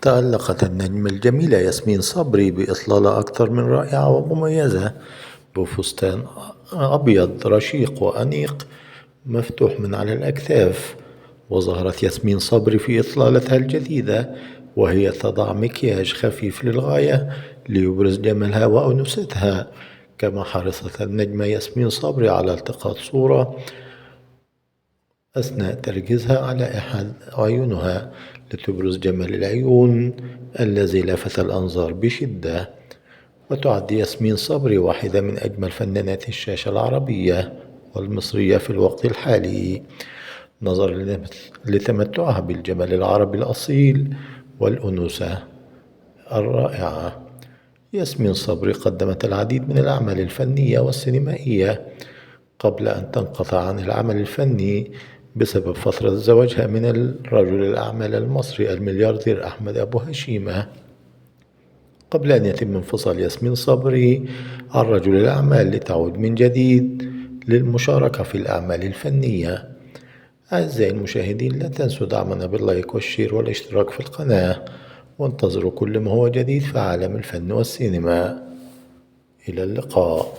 تألقت النجمة الجميلة ياسمين صبري بإطلالة أكثر من رائعة ومميزة بفستان أبيض رشيق وأنيق مفتوح من على الأكتاف. وظهرت ياسمين صبري في إطلالتها الجديدة وهي تضع مكياج خفيف للغاية ليبرز جمالها وأنوثتها. كما حرصت النجمة ياسمين صبري على التقاط صورة أثناء تركيزها على أحد عيونها لتبرز جمال العيون الذي لفت الأنظار بشدة. وتعد ياسمين صبري واحدة من أجمل فنانات الشاشة العربية والمصرية في الوقت الحالي، نظرا لتمتعها بالجمال العربي الأصيل والأنوثة الرائعة. ياسمين صبري قدمت العديد من الأعمال الفنية والسينمائية قبل أن تنقطع عن العمل الفني بسبب فترة زواجها من رجل الأعمال المصري الملياردير أحمد أبو هشيمة، قبل أن يتم انفصال ياسمين صبري عن رجل الأعمال لتعود من جديد للمشاركة في الأعمال الفنية. أعزائي المشاهدين، لا تنسوا دعمنا باللايك والشير والاشتراك في القناة، وانتظروا كل ما هو جديد في عالم الفن والسينما. إلى اللقاء.